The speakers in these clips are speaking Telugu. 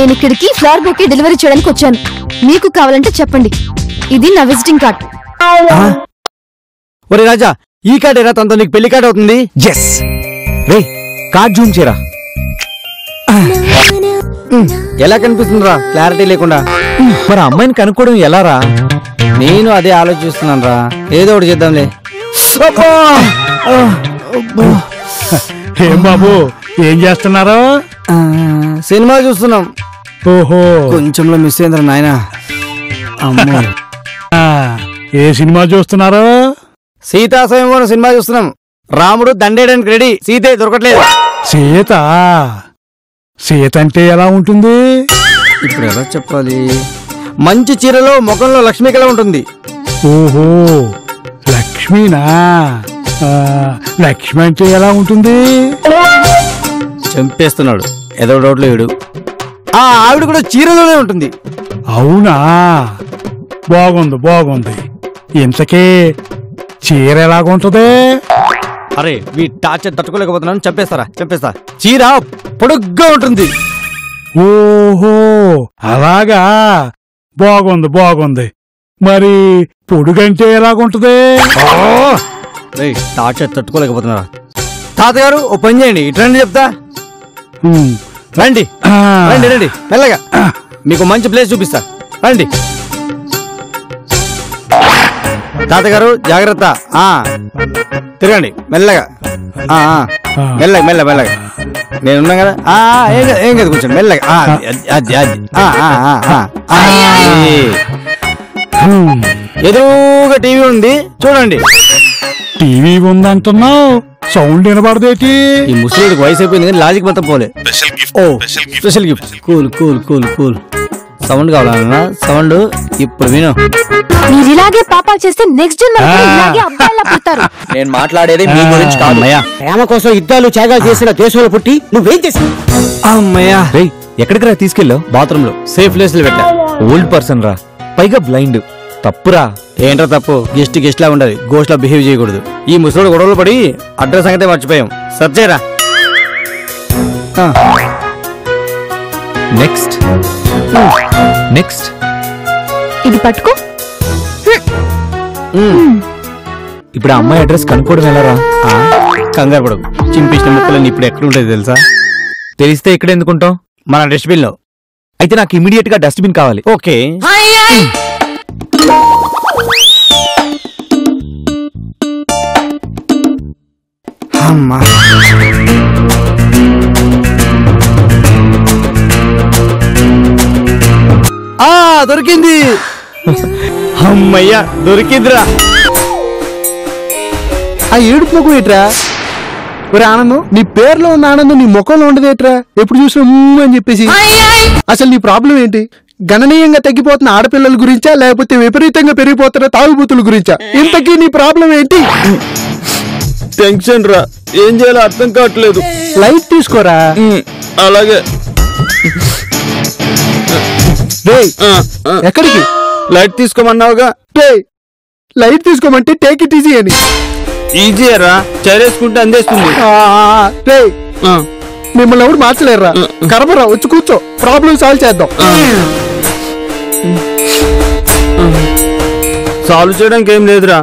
నేను ఇక్కడికి ఫ్లవర్ బొకే డెలివరీ చేయడానికి వచ్చాను. మీకు కావాలంటే చెప్పండి. ఇది నా విజిటింగ్ కార్డ్. ఒరే రాజా, ఈ కార్డ్ ఏరా తనతో నీకు పెళ్లి కార్డ్ అవుతుంది. ఎస్ రే, కార్డ్ జూమ్ చేయరా. ఎలా కనిపిస్తుందిరా క్లారిటీ లేకుండా? మరి అమ్మాయిని కనుక్కోవడం ఎలా రా? నేను అదే ఆలోచిస్తున్నాను రా. ఏదో ఒకటి చేద్దాంలే. ఏం బాబు, ఏం చేస్తున్నారు? సినిమా చూస్తున్నాం. ఓహో, కొంచెంలో మిస్ అయిందిరా నాయన. అమ్మో, ఏ సినిమా చూస్తున్నారు? సీతా స్వయంవరం సినిమా చూస్తున్నాం. రాముడు దండేయడానికి రెడీ, సీతే దొరకట్లేదు. సీత? సీత అంటే ఎలా ఉంటుంది? ఇప్పుడు ఎలా చెప్పాలి? మంచి చీరలో ముఖంలో లక్ష్మికలా ఉంటుంది. ఓహో, లక్ష్మీనా? లక్ష్మి అంటే ఎలా ఉంటుంది? చంపేస్తున్నాడు ఏదో డౌట్లో వీడు. ఆవిడ కూడా చీరలోనే ఉంటుంది. అవునా, బాగుంది బాగుంది. ఇంతకీ చీర ఎలాగుంటది? అరే వీ టార్చర్ తట్టుకోలేకపోతున్నాను. చంపేస్తా. చీర పొడుగ్గా ఉంటుంది. ఓహో, అలాగా, బాగుంది. మరి పొడుగంటే ఎలాగుంటది? టార్చర్ తట్టుకోలేకపోతున్నారా? తాతగారు ఓ పని చేయండి, ఇట్రండి చెప్తా. రండి మెల్లగా, మీకు మంచి ప్లేస్ చూపిస్తా. రండి తాతగారు, జాగ్రత్త. తిరగండి మెల్లగా. మెల్లగా నేనున్నా కదా. ఏం కదా, కూర్చోండి మెల్లగా. ఎదురుగా టీవీ ఉంది చూడండి. టీవీ ఉందంటున్నావు, సౌండ్ వినబడదేటి? ఈ ముసలికి వయసు అయిపోయింది కానీ లాజిక్ మొత్తం పోలే. Special gift. కూల్. సౌండ్ కావాలన్నా? సౌండ్ ఇప్పుడు విను. మీరు ఇలాగే పాపాలు చేస్తే నెక్స్ట్ ఇలాగే అబ్బాయిలా పుడతారు. నేను మాట్లాడేది మీ గురించి కాదు. ప్రేమ కోసం యుద్ధాలు త్యాగాలు చేసిన దేశంలో పుట్టి నువ్వేం చేసావు? అమ్మయ్యా, ఎక్కడికి రా తీసుకెళ్ళావు? బాత్రూమ్ లో సేఫ్ ప్లేస్ లో పెట్టా. ఓల్డ్ పర్సన్ రా, పైగా బ్లైండ్. తప్పురా. ఏంట్రా తప్పు? గెస్ట్ లా ఉండాలి, గోస్ట్ లా బిహేవ్ చేయకూడదు. ఈ ముసలోడు గొడవలు పడి అడ్రస్ సంగతే మర్చిపోయాం. సర్చ్ చేయరా. నెక్స్ట్ ఇది పట్టుకో. ఇప్పుడు ఆ అమ్మాయి అడ్రస్ కనుక్కోవడం ఎలా రా? కంగారు పడకు, చింపేసిన ముక్కలన్నీ ఇప్పుడు ఎక్కడ ఉంటుంది తెలుసా? తెలిస్తే ఇక్కడ ఎందుకుంటాం? మన డస్ట్బిన్ లో. అయితే నాకు ఇమీడియట్ గా డస్ట్బిన్ కావాలి. ఓకే. అమ్మా, దొరికింది. అమ్మయ్యా, దొరికిందిరా. ఆ ఏడుపు ముఖం ఏట్రా? ఒరే ఆనందం, నీ పేరులో ఉన్న ఆనందం నీ ముఖంలో ఉండదేట్రా? ఎప్పుడు చూసినా అని చెప్పేసి. అసలు నీ ప్రాబ్లం ఏంటి? గణనీయంగా తగ్గిపోతున్న ఆడపిల్లల గురించా, లేకపోతే విపరీతంగా పెరిగిపోతున్న తాగుబోతుల గురించా? ఇంతకీ నీ ప్రాబ్లం ఏంటి? టెన్షన్ రా, ఏం చేయాలో అర్థం కావట్లేదు. లైట్ తీసుకోరా. అలాగే. ఎక్కడికి? లైట్ తీసుకోమన్నావుగా. లైట్ తీసుకోమంటే టేక్ ఇట్ ఈజీ అని. ఈజీయరా, చైరేసుకుంటే అందేస్తుంది. మిమ్మల్ని ఎవరు మార్చలేరురా. కర్మరా, వచ్చి కూర్చో, ప్రాబ్లం సాల్వ్ చేద్దాం. సాల్వ్ చేయడానికి ఏం లేదురా,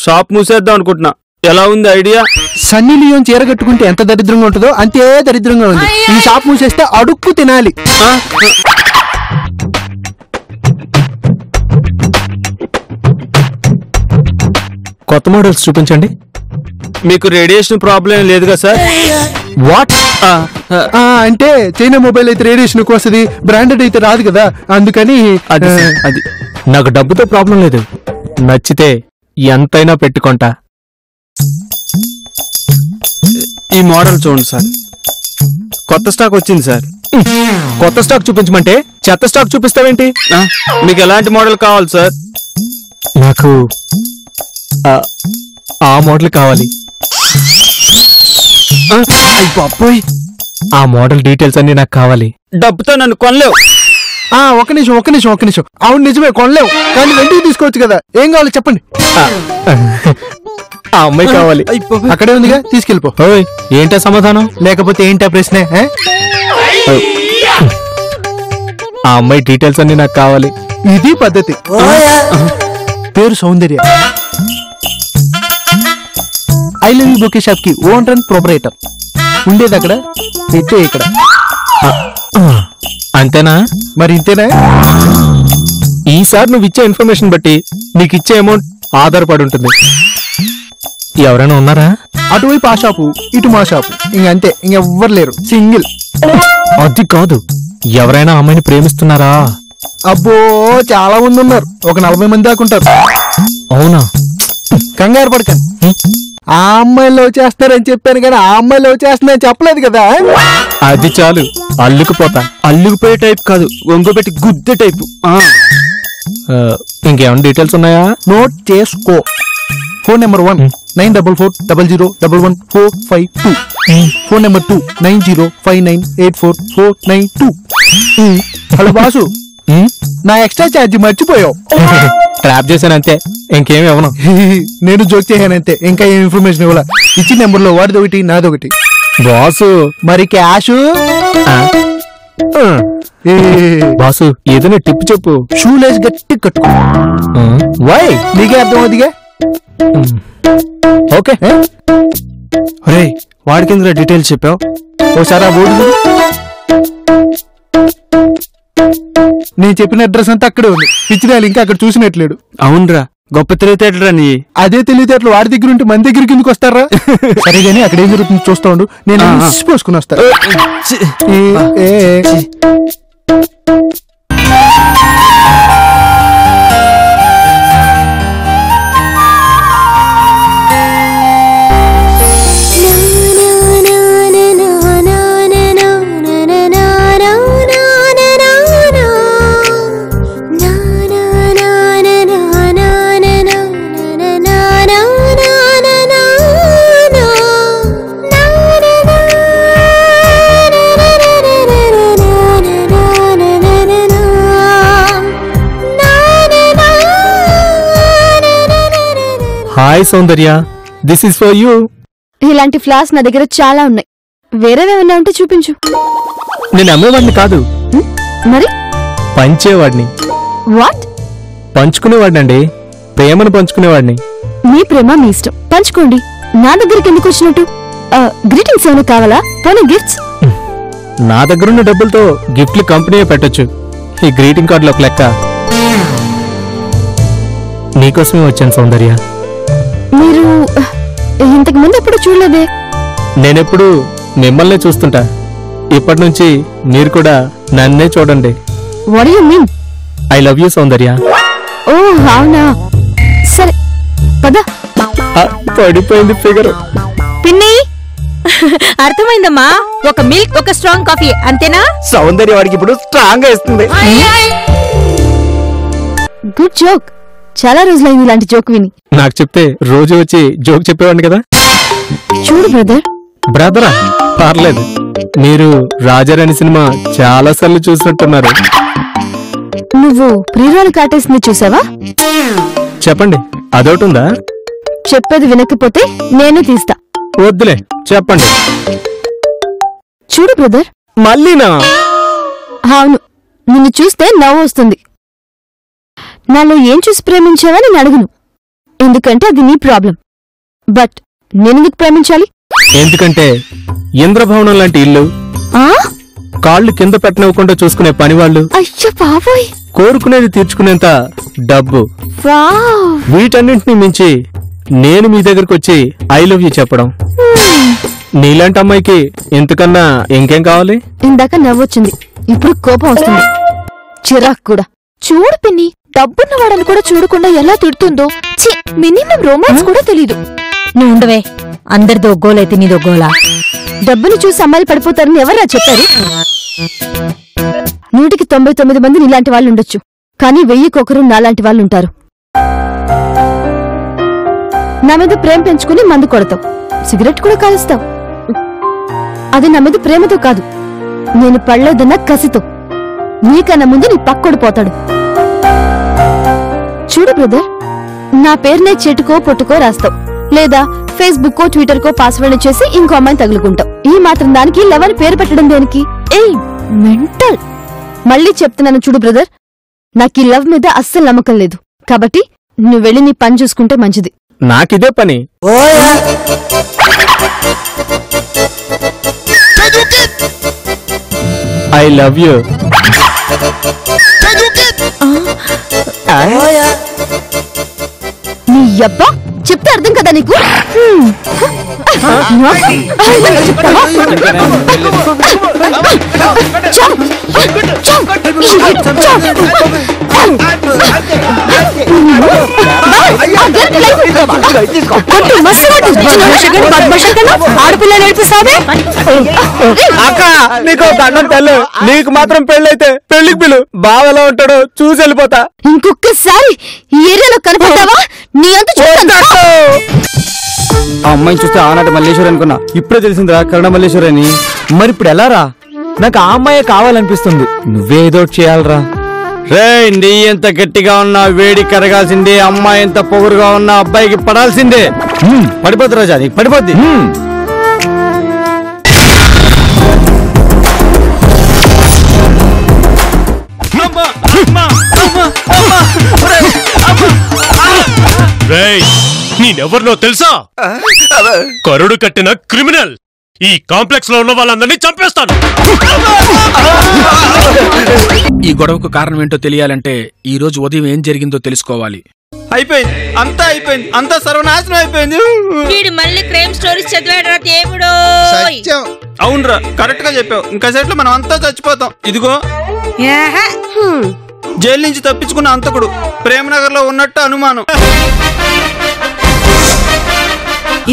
షాప్ మూసేద్దాం అనుకుంటున్నా. ఎలా ఉంది ఐడియా? సన్నీ లియోన్ చీర కట్టుకుంటే ఎంత దరిద్రంగా ఉంటుందో అంతే దరిద్రంగా ఉంది. ఈ షాప్ మూసేస్తే అడుక్కు తినాలి. కొత్త మోడల్స్ చూపించండి. మీకు రేడియేషన్ ప్రాబ్లం లేదుగా సార్? వాట్? అంటే చైనా మొబైల్ అయితే రేడియేషన్ ఎక్కువ వస్తుంది, బ్రాండెడ్ అయితే రాదు కదా, అందుకని. అది నాకు డబ్బుతో ప్రాబ్లం లేదు, నచ్చితే ఎంతైనా పెట్టుకుంటా. ఈ మోడల్ చూడండి సార్, కొత్త స్టాక్ వచ్చింది సార్. కొత్త స్టాక్ చూపించమంటే చెత్త స్టాక్ చూపిస్తావేంటి? మీకు ఎలాంటి మోడల్ కావాలి సార్? నాకు ఆ మోడల్ కావాలి. ఆ మోడల్ డీటెయిల్స్ అన్ని నాకు కావాలి. డబ్బుతో నన్ను కొనలేవు. ఒక నిమిషం. అవును నిజమే, కొనలేవు, కానీ వెంటనే తీసుకోవచ్చు కదా. ఏం కావాలి చెప్పండి. ఆ అమ్మాయి కావాలి. అక్కడే ఉందిగా, తీసుకెళ్ళిపో. ఏంటా సమాధానం? లేకపోతే ఏంటా ప్రశ్నే? ఆ అమ్మాయి డీటెయిల్స్ అన్ని నాకు కావాలి. ఇది పద్ధతి. పేరు Soundarya, I love you bouquet shop కి ఓనర్ అండ్ ప్రొపరేటర్. ఉండేది అక్కడ, పెట్టే ఇక్కడ. అంతేనా? మరి ఇంతేనా? ఈసారి నువ్వు ఇచ్చే ఇన్ఫర్మేషన్ బట్టి నీకు ఇచ్చే అమౌంట్ ఆధారపడి ఉంటుంది. ఎవరైనా ఉన్నారా? అటువైపు ఆ షాపు, ఇటు మా షాపు, ఇంకంతే, ఇంకెవ్వరు లేరు, సింగిల్. అది కాదు, ఎవరైనా అమ్మాయిని ప్రేమిస్తున్నారా? అబ్బో చాలా మంది ఉన్నారు, ఒక 40 మంది దాకా ఉంటారు. అవునా? కంగారు పడకండి, ఆ అమ్మాయి లవ్ చేస్తారని చెప్పాను కానీ ఆ అమ్మాయి లవ్ చేస్తుందని చెప్పలేదు కదా. అది చాలు, అల్లుకుపోతా. అల్లుకుపోయే టైప్ కాదు, వంగోబెట్టి గుద్దే టైపు. ఇంకేమైనా డీటెయిల్స్ ఉన్నాయా? నోట్ చేసుకో. Phone number 1 9440011452. Phone number 2 9059844492. Hello boss, నా ఎక్స్ట్రా ఛార్జ్ మర్చిపోయావు. ట్రాప్ చేశాను అంతే, ఇంకేమి ఇవ్వను. నేను జోక్ చేశానంతే, ఇంకా ఏం ఇన్ఫర్మేషన్ ఇవ్వాల. ఇచ్చిన నెంబర్లో వాడిదొకటి నాదొకటి. బాసు మరి క్యాష్ బాసు ఏదైనా టిప్ చెప్పు. షూలేస్ గట్టి కట్టుకో. వై? నీకే అర్థమవుతుందిగా. ఓకే. రే వాడికి ఎందుకు డీటెయిల్స్ చెప్పావు? ఓసారి ఆ బోర్డు చూడు. నేను చెప్పిన అడ్రస్ అంతా అక్కడే ఉంది. పిచ్చిరాలు ఇంకా అక్కడ చూసినట్లేడు. అవునరా, గొప్ప తెలివితేటరా నీ. అదే తెలివితేటలు వాడి దగ్గర ఉంటే మన దగ్గర కిందకి వస్తారా? సరే గానీ అక్కడ ఏం జరుగుతుంది చూస్తా ఉండు, నేను పోసుకుని వస్తా. Hi Soundarya, this is for you. ఇలాంటి ఫ్లాస్ నా దగ్గర చాలా ఉన్నాయి. వేరేవేమన్నా ఉంటే చూపించు. నేను అమ్మేవాడిని కాదు, మరి పంచేవాడిని. వాట్? పంచుకునేవాడినండి, ప్రేమను పంచుకునేవాడిని. మీ ప్రేమ మీ ఇష్టం, పంచుకోండి. నా దగ్గరికి ఎందుకు వచ్చినట్టు? గ్రీటింగ్స్ ఏమైనా కావాలా? పోనీ గిఫ్ట్స్? నా దగ్గరున్న డబ్బులతో గిఫ్ట్లు కంపెనీయే పెట్టొచ్చు. ఈ గ్రీటింగ్ కార్డులో ఒక లెక్క. నీకోసమే వచ్చాను సౌందర్య. మీరు ఇంతకు ముందు ఎప్పుడు చూడలేదే. నేనెప్పుడు మిమ్మల్నే చూస్తుంటా. ఇప్పటి నుంచి మీరు కూడా నన్నే చూడండి. What you mean? I love you Soundarya. ఓ అవునా, సరే పద. పడిపోయింది ఫిగర్. పిన్ని అర్థమైందమ్మా, ఒక మిల్క్ ఒక స్ట్రాంగ్ కాఫీ అంతేనా? సౌందర్య వాడికి ఇప్పుడు స్ట్రాంగ్ గా ఇస్తుంది. Good joke. చాలా రోజులైంది ఇలాంటి జోక్ విని. నాకు చెప్తే రోజు వచ్చి జోక్ చెప్పేవాడిని కదా. చూడు బ్రదర్. బ్రదరా? పర్లేదు. మీరు రాజారాణి సినిమా చాలా సార్లు చూసినట్టున్నారు. నువ్వు ప్రియురాలు కాటేసింది చూసావా? చెప్పండి, అదొకటుందా? చెప్పేది వినకపోతే నేనే తీస్తా. వద్దులే, చెప్పండి. చూడు బ్రదర్. మళ్ళీనా? అవును, నిన్ను చూస్తే నవ్వు వస్తుంది. నాలో ఏం చూసి ప్రేమించావా నేను అడుగును, ఎందుకంటే అది నీ ప్రాబ్లం. బట్ నేనెందుకు ప్రేమించాలి? ఎందుకంటే ఇంద్రభవనం లాంటి ఇల్లు, కాళ్ళు కింద పెట్టనివ్వకుండా చూసుకునే పనివాళ్ళు, అయ్యో బాబోయ్, కోరుకునేది తీర్చుకునేంత డబ్బు, వీటన్నింటినీ మించి నేను మీ దగ్గరకు వచ్చి ఐ లవ్ యూ చెప్పడం. నీలాంటి అమ్మాయికి ఇంతకన్నా ఇంకేం కావాలి? ఇందాక నవ్వొచ్చింది, ఇప్పుడు కోపం వస్తుంది, చిరాకు కూడా. చూడు పిన్ని, డబ్బున్న వాడని కూడా చూడకుండా ఎలా తిడుతుందో. మినిమం రొమాన్స్ కూడా తెలీదు. నువ్వు ఉండవే, అందరిదో గోలైతే నీదో గోలా. డబ్బును చూసి అమ్మాయిలు పడిపోతారని ఎవరా చెప్పారు? 199 మంది నీలాంటి వాళ్ళు ఉండొచ్చు, కానీ 1000 నాలాంటి వాళ్ళుంటారు. నా మీద ప్రేమ పెంచుకుని మందు కొడతావు, సిగరెట్ కూడా కాలుస్తావు. అది నా మీద ప్రేమతో కాదు, నేను పడలేదన్న కసితో. నీకన్నా ముందు నీ పక్కోడు పోతాడు. చూడు బ్రదర్, నా పేరునే చెట్టుకో పొట్టుకో రాస్తావు, లేదా ఫేస్బుక్ కో ట్విట్టర్ కో పాస్వర్డ్ చేసి ఇంకో అమ్మాయిని తగులుకుంటావు. ఈ మాత్రం దానికి లవర్ పేరు పెట్టడం దేనికి? ఏయ్ మెంటల్. మళ్ళీ చెప్తున్నాను చూడు బ్రదర్, నాకు ఈ లవ్ మీద అస్సలు నమ్మకం లేదు. కాబట్టి నువ్వు వెళ్ళి నీ పని చూసుకుంటే మంచిది. నాకిదే పని. I love you. నీ అబ్బా చెప్తే అర్థం కదా నీకు? ఆడపిల్ల నేర్పిస్తావే అక్క నీకు దండం తల్లు, నీకు మాత్రం పెళ్ళైతే పెళ్లికి పిలు. బావలా ఉంటాడో చూసి వెళ్ళిపోతా. ఇంకొకసారి ఈ ఏరియాలో కనపడ్డావా నీ అంత చూస్తాను. ఆ అమ్మాయిని చూస్తే ఆనాటి మల్లేశ్వరి అనుకున్నా, ఇప్పుడే తెలిసిందిరా కరుణ మల్లేశ్వరి అని. మరి ఇప్పుడు ఎలా రా? నాకు ఆ అమ్మాయే కావాలనిపిస్తుంది. నువ్వేదో చేయాలరా. రే నీ ఎంత గట్టిగా ఉన్నా వేడి కరగాల్సిందే, అమ్మాయి ఎంత పొగరుగా ఉన్నా అబ్బాయికి పడాల్సిందే. పడిపోద్ది రాజా, నీకు పడిపోద్ది. నేనెవరినో తెలుసా? కరుడు కట్టిన క్రిమినల్. ఈ కాంప్లెక్స్ లో ఉన్న వాళ్ళందరినీ చంపేస్తాను. ఈ గొడవకు కారణం ఏంటో తెలియాలంటే ఈ రోజు ఉదయం ఏం జరిగిందో తెలుసుకోవాలి. అయిపోయింది, అంతా అయిపోయింది, అంతా సర్వనాశనం అయిపోయింది. వీడు మళ్ళీ క్రైమ్ స్టోరీస్ చదివాడురా దేవుడు. అవునరా, కరెక్ట్ గా చెప్పావు. ఇంకా సెట్లో మనం అంతా చచ్చిపోతాం. ఇదిగో జైలు నుంచి తప్పించుకున్న అంతకుడు ప్రేమనగర్ లో ఉన్నట్టు అనుమానం.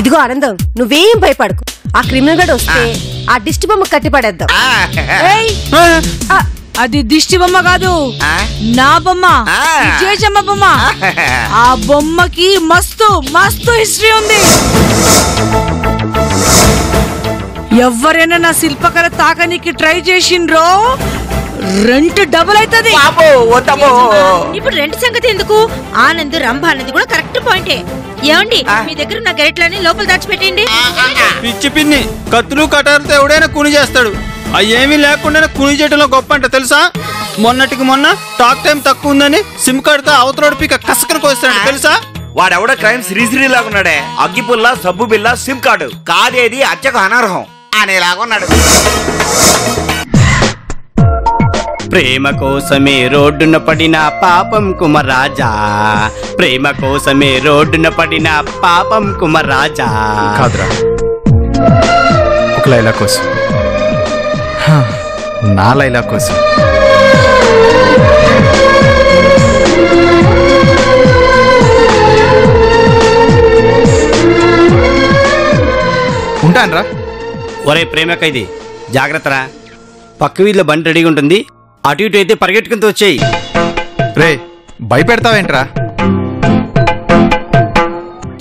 ఇదిగో ఆనందం, నువ్వేం భయపడకు. ఆ క్రిమినల్ గడు వస్తే ఆ దిష్టి బొమ్మ కట్టి పడేద్దాం. అది దిష్టి బొమ్మ కాదు, నా బొమ్మ, విజయమ్మ బొమ్మ. ఆ బొమ్మకి మస్తు మస్తు హిస్టరీ ఉంది. ఎవరైనా నా శిల్పకళ తాకనికి ట్రై చేసిండ్రో రెంట్ డబుల్ అవుతుంది. ఇప్పుడు రెంట్ సంగతి ఎందుకు? ఆనంద్ రంభ అనేది కూడా కరెక్ట్ పాయింటే. ఏమండి మీ దగ్గర ఉన్న గరిటలని లోపల దాచిపెట్టండి. పిచ్చి పిన్ని, కత్తులు కటారుతో ఎవడైనా కుని చేస్తాడు. అయ్యేమీ లేకుండా కుని చేయడంలో గొప్ప అంట తెలుసా? మొన్నటికి మొన్న టాక్ టైం తక్కువ ఉందని సిమ్ కార్డ్ తో అవతలోడి పీక కసకన కోస్తాడు తెలుసా? వాడెవడ క్రైమ్ శ్రీశ్రీ లాగున్నాడే. అగ్గిపుల్ల, సబ్బు బిల్ల, సిమ్ కార్డు కాదేది అచ్చకు అనర్హం అనేలాగున్నాడు. ప్రేమ కోసమే రోడ్డున పడిన పాపం కుమరాజా, ప్రేమ కోసమే రోడ్డున పడిన పాపం కుమరాజా. కాదురా, ఒక లైలా కోసం, నా లైలా కోసం. ఉంటానరా. ఒరే ప్రేమ ఖైదీ, జాగ్రత్తరా. పక్క వీధిలో బండి రెడీగా ఉంటుంది, అటు ఇటు అయితే పరిగెట్టుకుంటూ వచ్చేయి. రే భయపెడతావేంట్రా?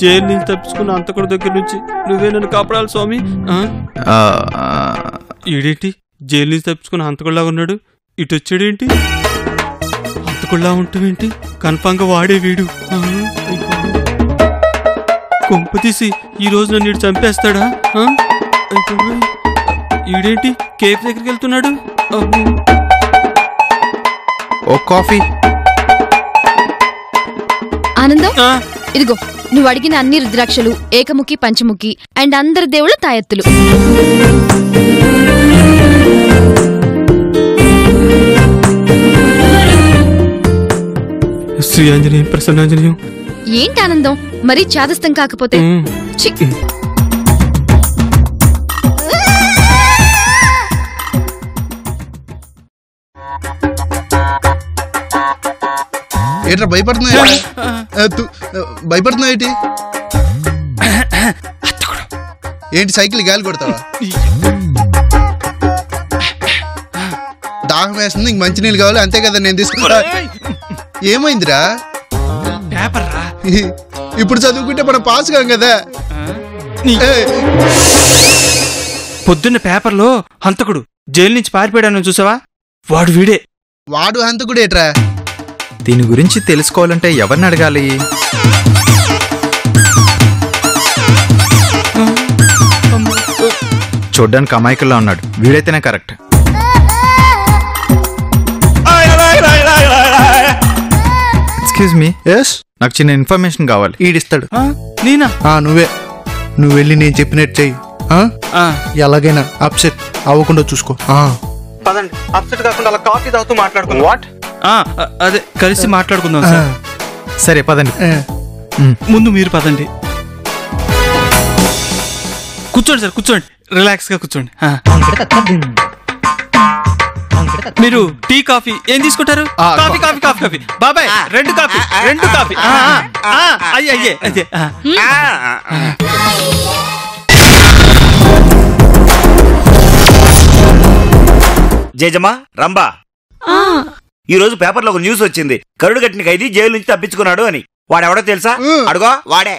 జైలు నుంచి తప్పించుకున్న అంతకుడి దగ్గర నుంచి నువ్వే నన్ను కాపాడాలి స్వామి. ఈడేంటి జైలు నుంచి తప్పించుకున్న అంతకుడిలా ఉన్నాడు, ఇటు వచ్చాడేంటి? అంతకుడిలా ఉంటావేంటి? కన్ఫామ్ గా వాడే వీడు. కొంప తీసి ఈ రోజు నన్ను ఇటు చంపేస్తాడా? ఈడేంటి కేఫ్ దగ్గరికి వెళ్తున్నాడు? ఓ కాఫీ. ఆనందం, ఇదిగో నువ్వు అడిగిన అన్ని రుద్రాక్షలు, ఏకముఖి, పంచముఖి అండ్ అందరి దేవుళ్ళ తాయెత్తులు. శ్రీ ఆంజనేయం, ప్రసన్నాంజనేయం. ఏంటి ఆనందం, మరీ చాదస్తం కాకపోతే? ఏంట్రా భయపడుతున్నా ఏంటి? ఏంటి సైకిల్ గాలి కొడతావా? దాహం వేస్తుంది, ఇంక మంచినీళ్ళు కావాలి అంతే కదా, నేను తీసుకుంటా. ఏమైందిరా? పేపర్ రా. ఇప్పుడు చదువుకుంటే మనం పాస్ కాం కదా. పొద్దున్న పేపర్లో హంతకుడు జైలు నుంచి పారిపోయాడని చూసావా? వాడు వీడే. వాడు హంతకుడేట్రా? దీని గురించి తెలుసుకోవాలంటే ఎవరిని అడగాలి? చూడ్డానికి అమాయకుల్లా ఉన్నాడు, వీడైతేనే కరెక్ట్. ఎక్స్క్యూజ్ మీ ఎస్ నాకు చిన్న ఇన్ఫర్మేషన్ కావాలి. ఈడిస్తాడు. నేనా? నువ్వే. నువ్వు వెళ్ళి నేను చెప్పినట్టు చెయ్యి. ఎలాగైనా అప్సెట్ అవ్వకుండా చూసుకో. పదండి, అప్సెట్ కాకుండా అలా కాఫీ తాగుతూ మాట్లాడుకుందాం. వాట్? అదే కలిసి మాట్లాడుకుందాం సార్. సరే పదండి. ముందు మీరు పదండి. కూర్చోండి సార్, కూర్చోండి, రిలాక్స్ గా కూర్చోండి. మీరు టీ కాఫీ ఏం తీసుకుంటారు? Coffee coffee coffee coffee. బాబాయ్ 2 కాఫీ 2 కాఫీ. అయ్యే అదే. జేజమ్మా, రంబా, ఈ రోజు పేపర్లో ఒక న్యూస్ వచ్చింది. కరుడు కట్టిన ఖైదీ జైలు నుంచి తప్పించుకున్నాడు అని. వాడెవడో తెలుసా? అడుగో, వాడే.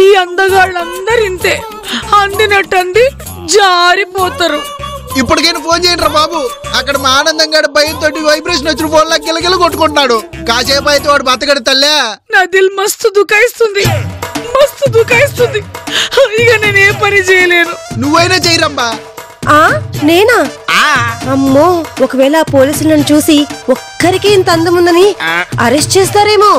ఈ అందగాళ్ళందరూ ఇంతే, అందినట్టు అంది జారిపోతారు. ఇప్పటికైనా ఫోన్ చేయండి రా బాబు. అక్కడ మా ఆనందం గారి భయంతో వైబ్రేషన్ వచ్చిన ఫోన్ లా గిలగిల కొట్టుకుంటున్నాడు. కాసేపు అయితే వాడు బతకడు తల్లే. నా దిల్ మస్తు దుకాయిస్తుంది, మస్తు దుకాయిస్తుంది. ఇక నేను ఏ పని చేయలేను. నువ్వైనా చేయరమ్మా. నేనా? అమ్మో, ఒకవేళ పోలీసులను చూసి ఒక్కరికి ఇంత అందముందని అరెస్ట్ చేస్తారేమో.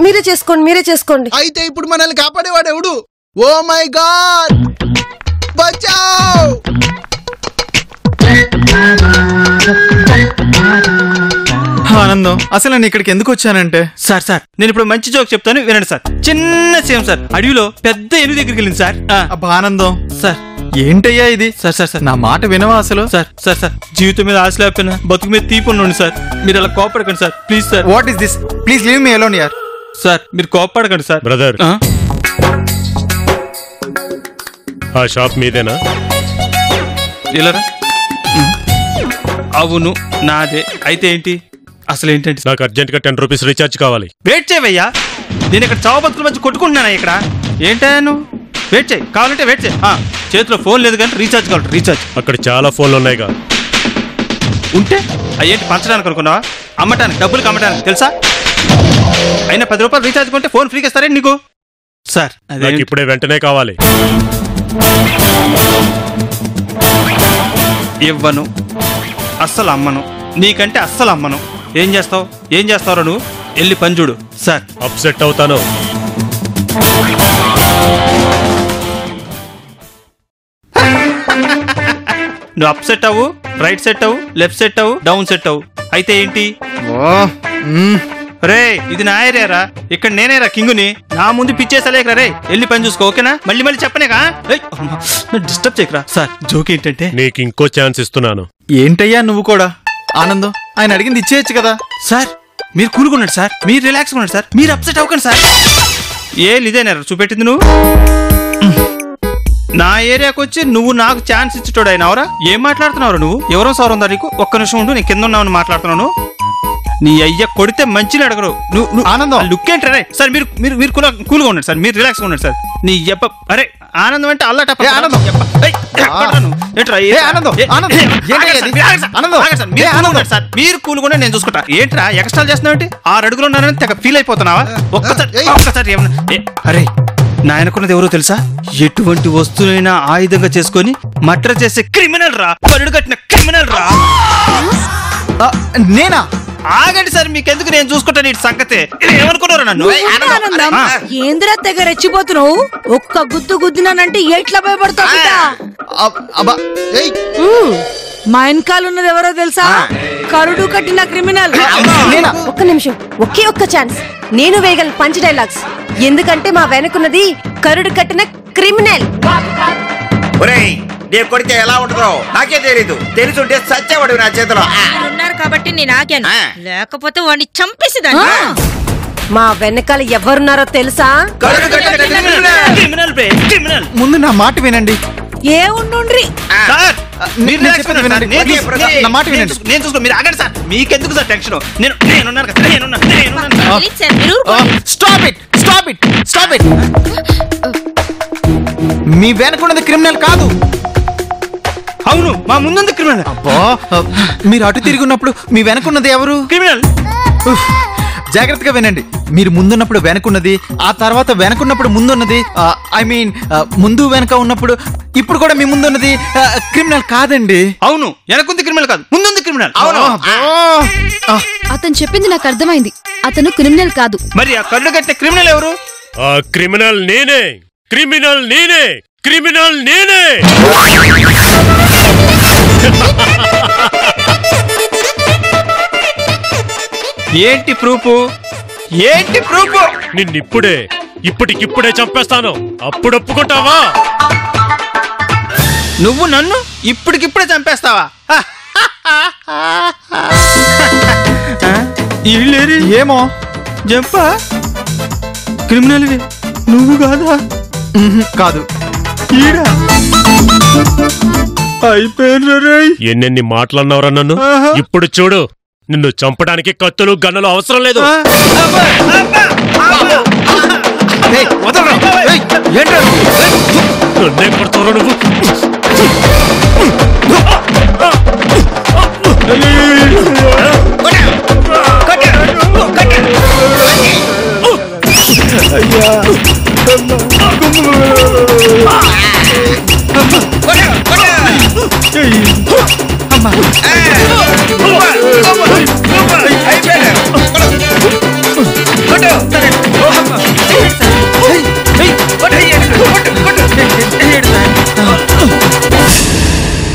మీరే చేసుకోండి, మీరే చేసుకోండి. అయితే ఇప్పుడు మనల్ని కాపాడేవాడు ఎవడు? ఓ మై గాడ్, బచావ్! ఆనందం, అసలు నేను ఇక్కడికి ఎందుకు వచ్చానంటే, సార్ నేను ఇప్పుడు మంచి జోక్ చెప్తాను, వినండి సార్. చిన్న సేమ్ సార్, అడవిలో పెద్ద ఎలుగు దగ్గరికి వెళ్ళింది సార్. అబ్బా ఆనందం సార్, ఏంటయ్యా ఇది? సార్ నా మాట వినవా అసలు? సార్ జీవితం మీద ఆశ లేకపోయినా బతుకు మీద తీపి ఉండండి సార్. మీరు అలా కోపడకండి sir, please sir. What is this? Please leave me alone యార్. సార్ మీరు కోపడకండి సార్. బ్రదర్, ఆ షాప్ మీదేనా? ఇలా అవును, నాదే. అయితే ఏంటి అసలు? ఏంటంటే నాకు అర్జెంట్ గా 10 రూపీస్ రీఛార్జ్ కావాలి. వెయిట్ చేయవయ్యా, నేను ఇక్కడ చావు బతుకుల మధ్య కొట్టుకుంటున్నానా ఇక్కడ? ఏంటా నువ్వు? వెయిట్ చేయి, కావాలంటే వెయిట్ చేయి. చేతిలో ఫోన్ లేదు కానీ రీఛార్జ్ కావాలి. రీఛార్జ్ అక్కడ చాలా ఫోన్లు ఉన్నాయిగా. ఉంటే అయ్యేంటి పంచడానికి అనుకున్నావా? అమ్మటానికి, డబ్బులకి అమ్మటానికి తెలుసా? అయినా 10 రూపాయలు రీఛార్జ్ కొంటే ఫోన్ ఫ్రీకి ఇస్తారే నీకు? సార్ నాకు ఇప్పుడే వెంటనే కావాలి. ఇవ్వను, అస్సలు అమ్మను, నీకంటే అస్సలు అమ్మను. ఏం చేస్తావు నువ్వు? వెళ్ళి పని చూడు. సార్ అప్సెట్ అవుతాను. నువ్వు అప్ సెట్ అవ్వు, రైట్ సెట్ అవ్వు, లెఫ్ట్ సెట్ అవ్వు, డౌన్ సెట్ అవ్వు. అయితే ఏంటి? రే ఇది నా ఏరియారా, ఇక్కడ నేనేరా కింగుని. నా ముందు పిచ్చేసలేకరా. రే వెళ్ళి పని చూసుకో, ఓకేనా? మళ్ళీ చెప్పనేగా, డిస్టర్బ్ చేయకరా. సార్ జోక్ ఏంటంటే, నీకు ఇంకో ఛాన్స్ ఇస్తున్నాను. ఏంటయ్యా నువ్వు కూడా? ఆనందం, ఆయన అడిగింది ఇచ్చేయచ్చు కదా. సార్ మీరు కూలుకున్నాడు సార్, మీరు రిలాక్స్ ఉన్నాడు సార్, మీరు అప్సెట్ అవ్వకండి సార్. ఇదేనా చూపెట్టింది నువ్వు? నా ఏరియాకి వచ్చి నువ్వు నాకు ఛాన్స్ ఇచ్చేటోడు అయినావరా? ఏం మాట్లాడుతున్నావు నువ్వు? ఎవరో సార్ ఉందా నీకు? ఒక్క నిమిషం ఉండు, నేను కింద ఉన్నావు మాట్లాడుతున్నాను. నీ అయ్య కొడితే మంచిని అడగరు. నువ్వు ఆనందం లుక్ ఏంటరే? సార్ మీరు మీరు మీరు కూల్గా ఉండండి సార్, మీరు రిలాక్స్గా ఉండండి సార్. నీ ఎప్ప అరే ఆనందం అంటే అల్లట మీరు కూలుగా నేను చూసుకుంటా. ఏంట్రా ఎక్స్ట్రా చేస్తున్నావు? 6 అడుగులు ఉన్నానని తెగ ఫీల్ అయిపోతున్నావా? ఒక్కసారి అరే నాయనకున్నది ఎవరో తెలుసా? ఎటువంటి వస్తువునైనా ఆయుధంగా చేసుకొని మర్డర్ చేసే క్రిమినల్ రా, పరుడు కట్టిన క్రిమినల్ రా. నేనా? ఆగండి సార్, మీకెందుకు, నేను చూసుకుంటాను ఈ సంగతే. ఏమనుకున్నారా నన్ను? ఏంద్రా తెగ రెచ్చిపోతున్నావు? ఒక్క గుద్దు గుద్దినానంటే ఎట్లా భయపడతావు? మా వెనకాల ఉన్నది ఎవరో తెలుసా? కరుడు కట్టిన క్రిమినల్. ఒక్క నిమిషం, ఒకే ఒక్క ఛాన్స్. నేను వేయగలను పంచ్ డైలాగ్స్, ఎందుకంటే మా వెనకున్నది కరుడు కట్టిన క్రిమినల్. నేను కొడితే ఎలా ఉంటుందో నాకే తెలీదు. తెలుసుంటే సచ్చేవాడు నా చేతిలో. ఉన్నారు కాబట్టి నేను ఆగాను, లేకపోతే వాడిని చంపేసేదాన్ని. మా వెనకాల ఎవరున్నారో తెలుసా? ముందు నా మాట వినండి. ఏ ఉండుండ్రి మీకెందుకు సార్ టెన్షన్? మీ వెనకున్నది క్రిమినల్ కాదు. అవును, మా ముందుంది క్రిమినల్. అబ్బా, మీరు అటు తిరిగి ఉన్నప్పుడు మీ వెనకున్నది ఎవరు? క్రిమినల్. జాగ్రత్తగా వినండి, మీరు ముందున్నప్పుడు వెనకున్నది, ఆ తర్వాత వెనకున్నప్పుడు ముందున్నది, ఐ మీన్ ముందు వెనక ఉన్నప్పుడు ఇప్పుడు కూడా మీ ముందున్నది క్రిమినల్ కాదండి. అవును, వెనకుంది క్రిమినల్ కాదు, ముందుంది క్రిమినల్. అతను చెప్పింది నాకు అర్థమైంది. అతను క్రిమినల్ కాదు. మరి ఆ కళ్ళు కట్టిన క్రిమినల్ ఎవరు? ఆ క్రిమినల్ నేనే, క్రిమినల్ నేనే, క్రిమినల్ నేనే. ఏంటి ప్రూఫ్? ఏంటి ప్రూఫ్? నిన్నిప్పుడే ఇప్పటికిప్పుడే చంపేస్తాను. అప్పుడు ఒప్పుకుంటావా? నువ్వు నన్ను ఇప్పటికిప్పుడే చంపేస్తావా? ఇల్లేరి ఏమో జంపా క్రిమినల్ నువ్వు కాదా? కాదు. ఈడా అయిపోయిన ఎన్నెన్ని మాటలన్నావురా నన్ను. ఇప్పుడు చూడు, నిన్ను చంపడానికి కత్తులు గన్నలు అవసరం లేదు. నన్నే కొడతావురా నువ్వు.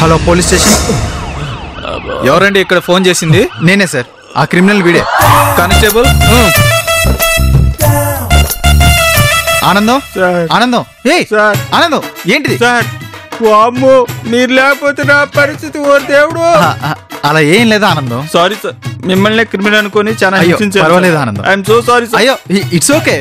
Hello police station. ఎవరండి ఇక్కడ ఫోన్ చేసింది? నేనే సార్, ఆ క్రిమినల్ వీడే. కానిస్టేబుల్ ఆనందం. ఆనందం, ఆనందం ఏంటిది? సార్ వామ్మో, మీరు లేకపోతే నా పరిస్థితి ఓ దేవుడు. అలా ఏం లేదా ఆనందం? సారీ సార్, మిమ్మల్ని క్రిమినల్ అనుకొని చాలా హింసించాను. పర్వాలేదు ఆనందం. I'm so sorry sir. అయ్యో ఇట్స్ ఓకే.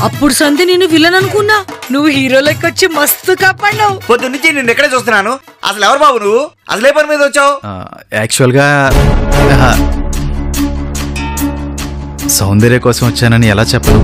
అప్పుడు సంధి నేను విలన్ అనుకున్నా, నువ్వు హీరో లెక్క వచ్చి మస్తు కాపాడినావు. పొద్దు నుంచి నేను ఎక్కడే చూస్తున్నాను. అసలు ఎవరు బాబు నువ్వు? అసలే పని మీద వచ్చావు? యాక్చువల్గా సౌందర్య కోసం వచ్చానని ఎలా చెప్పను.